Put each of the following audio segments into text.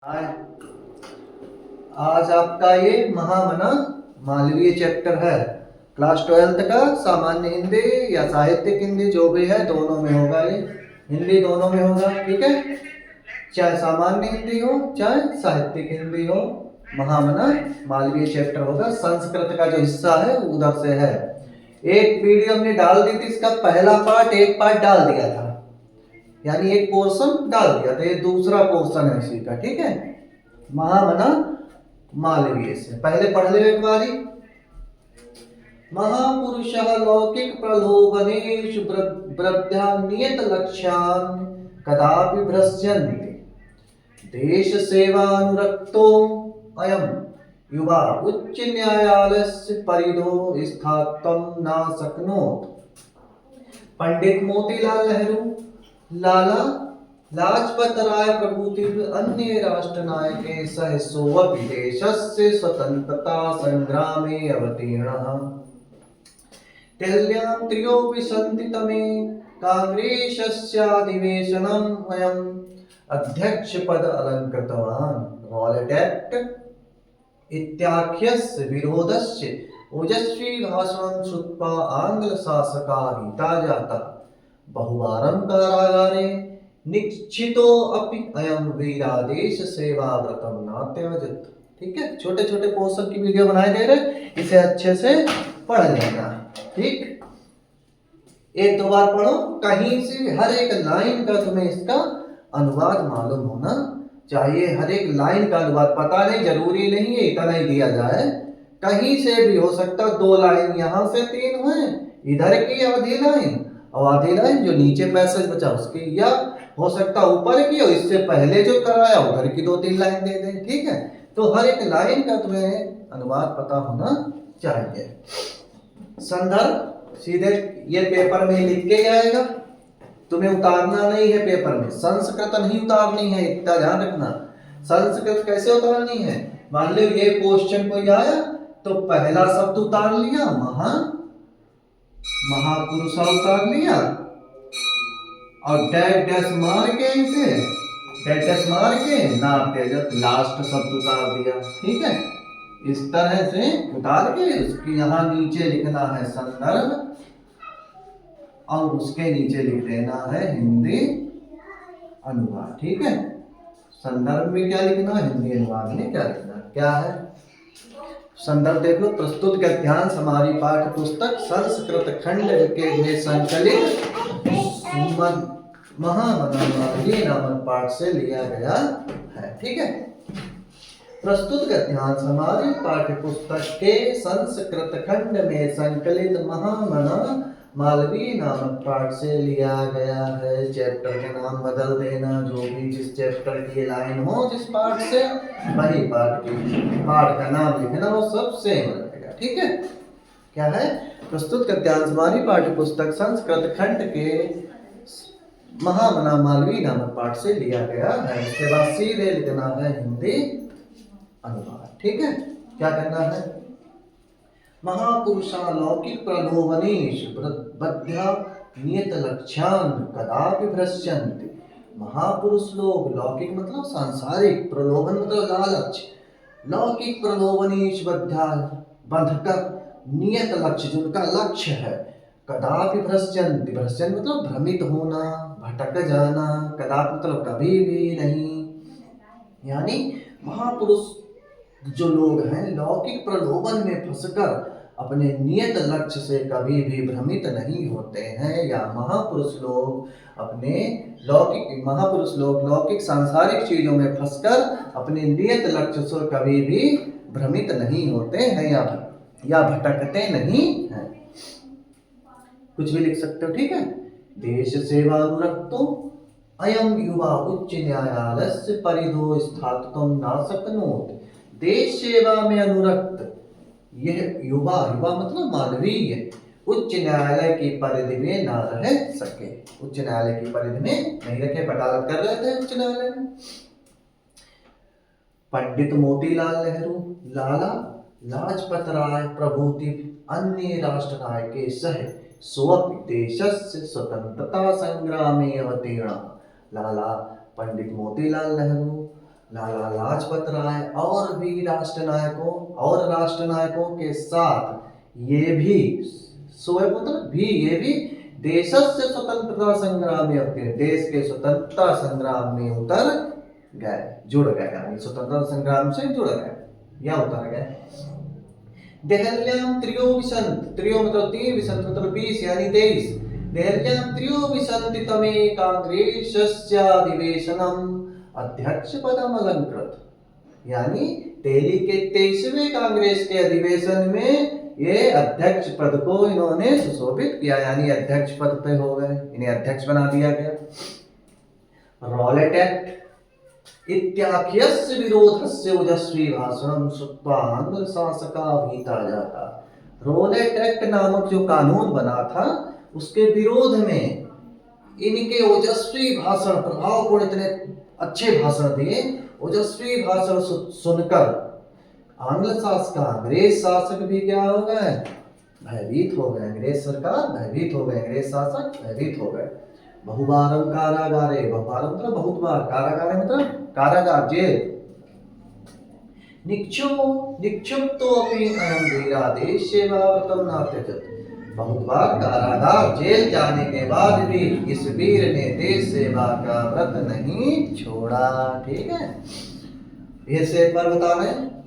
आज आज आपका ये महामना मालवीय चैप्टर है। क्लास 12th का सामान्य हिंदी या साहित्यिक हिंदी जो भी है दोनों में होगा। ये हिंदी दोनों में होगा, ठीक है। चाहे सामान्य हिंदी हो चाहे साहित्यिक हिंदी हो, महामना मालवीय चैप्टर होगा। संस्कृत का जो हिस्सा है उधर से है। एक वीडियो हमने डाल दी थी, इसका पहला पार्ट एक पार्ट डाल दिया था, यानी एक पोर्शन डाल दिया था। ये दूसरा पोर्शन है उसी का, ठीक है। महामना मालवीय से पहले पढ़ ले एक बारी। महापुरुषः लौकिक प्रलोभनेषु वृद्ध्यान्यत लक्ष्यान् कदापि भ्रश्यन्ति। देश सेवानुरक्तो अयं युवा उच्च न्यायालयस्य परिधो स्थातुं न शक्नोत्। पंडित मोतीलाल नेहरू, लाला लाजपत राय प्रभृति अन्य राष्ट्र नायके सह सोऽपि देशस्य स्वतंत्रता संग्रामे अवतीर्णः। दिल्ल्यां त्रयोविंशति तमे कांग्रेसस्याधिवेशनम् अयम् अध्यक्षपद अलङ्कृतवान्। रॉलेट एक्ट इत्याख्यस्य विरोधस्य ओजस्वी भाषणं श्रुत्वा आङ्ग्लशासकाधीता जातः। बहुवारं कारागारे निश्चितो अपि अयं वीरादेश सेवाव्रतं नात्यजत्। ठीक है, छोटे छोटे पोर्शन की वीडियो बनाए दे रहे, इसे अच्छे से पढ़ लेना, ठीक। एक दो बार पढ़ो, कहीं से हर एक लाइन का तुम्हें इसका अनुवाद मालूम होना चाहिए। हर एक लाइन का अनुवाद पता नहीं, जरूरी नहीं है इतना ही दिया जाए, कहीं से भी हो सकता। दो लाइन यहाँ से तीन है, इधर की आधी लाइन और आधी लाइन जो नीचे पैसेज बचा उसकी, या हो सकता ऊपर की और इससे पहले जो कराया उधर की दो तीन लाइन दे दें, ठीक है। तो हर एक लाइन का तुम्हें अनुवाद पता होना चाहिए। संदर्भ सीधे ये पेपर में लिख के आएगा, तुम्हें उतारना नहीं है पेपर में। संस्कृत नहीं उतारनी है, इतना ध्यान रखना। संस्कृत कैसे उतारनी है, मान लो ये क्वेश्चन कोई आया तो पहला शब्द उतार लिया, महापुरुषा उतार लिया और डैश मार के इसे डैश मार के नाट्यजत लास्ट शब्द उतार दिया, ठीक है। इस तरह से उतार के उसके यहाँ नीचे लिखना है संदर्भ और उसके नीचे लिख देना है हिंदी अनुवाद, ठीक है। संदर्भ में क्या लिखना है, हिंदी अनुवाद में क्या लिखना है, क्या है संदर्भ देख लो। प्रस्तुत गद्यांश हमारी पाठ्य पुस्तक संस्कृत खंड के में संकलित महामना मालवीय नामक पाठ से लिया गया है, ठीक है। प्रस्तुत गद्यांश हमारी पाठ्य पुस्तक के संस्कृत खंड में संकलित महामना मालवीय नामक पाठ से लिया गया है। चैप्टर के नाम बदल देना, जो भी जिस चैप्टर की लाइन हो जिस पाठ से, वही पाठ का नाम लिखना, वो सब सेम रहेगा, ठीक है। क्या है, प्रस्तुत गद्यांश हमारी पाठ्य पुस्तक संस्कृत खंड के महामना मालवीय नामक पाठ से लिया गया है। इसके बाद सीधे लिखना है हिंदी अनुवाद, ठीक है। क्या करना है, महापुरुषा लौकिक प्रलोभनेषु बद्ध्या नियत लक्ष्यान् कदापि भ्रश्यन्ति। महापुरुष लोग, लौकिक मतलब सांसारिक, प्रलोभन मतलब लालच, लौकिक प्रलोभनेषु बद्ध्या बंधकर नियत लक्ष्य जो उनका लक्ष्य है, कदापि भ्रश्यन्ति, भ्रश्यन मतलब भ्रमित होना, भटक जाना, कदापि मतलब कभी भी नहीं। यानी महापुरुष जो लोग हैं लौकिक प्रलोभन में फंसकर अपने नियत लक्ष्य से कभी भी भ्रमित नहीं होते हैं। या महापुरुष लोग लौकिक सांसारिक चीजों में फंसकर अपने नियत लक्ष्य से कभी भी भ्रमित नहीं होते हैं या भटकते नहीं हैं। कुछ भी लिख सकते हो, ठीक है। देश सेवानुरक्तो अयं युवा उच्च न्यायालयस्य परिधो स्थातुं न शक्नोति। देश सेवा में अनुरक्त यह युवा मतलब मानवीय उच्च न्यायालय की परिधि में न रह सके। उच्च न्यायालय की परिधि में नहीं रखे, वकालत कर रहे थे उच्च न्यायालय में। पंडित मोतीलाल नेहरू, लाला लाजपत राय प्रभृति अन्य राष्ट्र नायके सह स्वपि देशस्य स्वतंत्रता संग्रामे अवतीर्णः। लाला पंडित मोतीलाल नेहरू, लाला लाजपत राय और भी राष्ट्र नायकों के साथ ये भी सोएपुत्र भी ये भी देशस्य स्वतंत्रता संग्राम में अपने देश के स्वतंत्रता संग्राम में उतर गए, जुड़ गए, यानी स्वतंत्रता संग्राम से जुड़ गए या उतर गए। देहल्यां त्रियो मतलब 23 मतलब 20 यानी 23। देहल्यां त्रयोविंशति तमे कांग्रेसस्याधिवेशनम् अध्यक्ष पदम अलंकृत, यानी दिल्ली के 23वें कांग्रेस के अधिवेशन में ये अध्यक्ष पद को इन्होंने सुशोभित किया, यानी अध्यक्ष पद पे हो गए, इन्हें अध्यक्ष बना दिया गया। रॉलेट एक्ट इत्याख्यस्य विरोधस्य ओजस्वी भाषणं श्रुत्वा आंग्ल शासका भीता जाता। रॉलेट एक्ट नामक जो कानून बना था उसके विरोध में इनके ओजस्वी भाषण, प्रभावपूर्ण इतने अच्छे भाषण दिए, ओजस्वी भाषण सुनकर आंग्ल शासक अंग्रेज शासक भी क्या हो गए, भयभीत हो गए। अंग्रेज सरकार भयभीत हो गए, अंग्रेज शासक भयभीत हो गए। बहुबारम कारागारे, बहुबारम मतलब बहुत बार, कारागारे मतलब कारागार, जेल। निक्षुप्तो अपि अयं वीरा देश सेवाव्रतं न त्यजत। बहुत बार कारागार जेल जाने के बाद भी इस वीर ने देश सेवा का व्रत नहीं छोड़ा। ठीक है, ये से एक बार बता रहे हैं।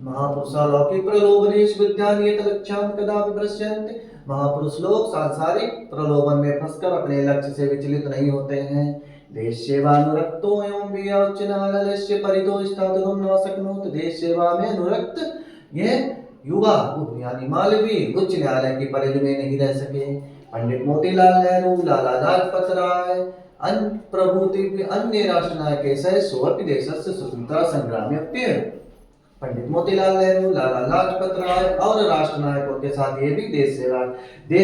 महापुरुषा लौकिक प्रलोभनेषु विद्यानियत लक्ष्यान् कदापि भ्रश्यन्ते। महापुरुष लोग सांसारिक प्रलोभन में फंसकर अपने लक्ष्य से विचलित नहीं होते हैं। देश सेवानुरक्तो एवं वीरोच्च न्यायालयस्य परितो स्थातुं न शक्नोति। देश सेवा में अनुरक्त यह युवा यानी मालवीय उच्च न्यायालय की परिधि में नहीं रह सके। पंडित मोतीलाल नेहरू, लाला लाजपत राय, अन्य राष्ट्र नायक सोऽपि देशस्य स्वतंत्रता संग्रामे उत्तीर्ण। पंडित मोतीलाल नेहरू, लाला लाजपत राय और राष्ट्र नायकों के साथ ये भी देश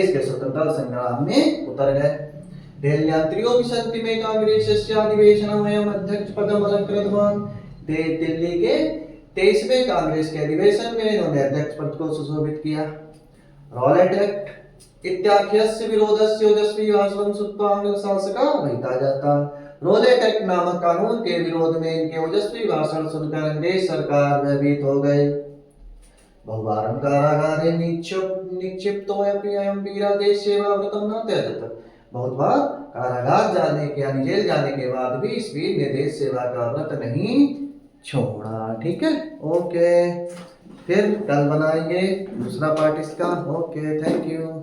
के स्वतंत्रता संग्राम में उतर गए। देहल्यां त्रयोविंशति में कांग्रेसस्य अधिवेशनम् अध्यक्ष पदम् अलंकृतवान्। दिल्ली के 23वें कांग्रेस के अधिवेशन में इन्होंने अध्यक्ष पद को सुशोभित किया। रॉलेट एक्ट इत्याख्यस्य विरोधस्य ओजस्वी भाषणं श्रुत्वा आंग्ल शासका भीता जाता। रॉलेट एक्ट नामक कानून के विरोध में इनके ओजस्वी भाषण सुनकर अंग्रेज सरकार भयभीत हो गए। बहुवारं कारागारे निक्षिप्तोऽपि अयं वीरा देश सेवाव्रतं न त्यजत। बहुत बार कारागार जाने के यानी जेल जाने के बाद भी इस वीर ने देश सेवा का व्रत नहीं छोड़ा। ठीक है, ओके, फिर कल बनाएंगे दूसरा पार्ट इसका। Okay, thank you.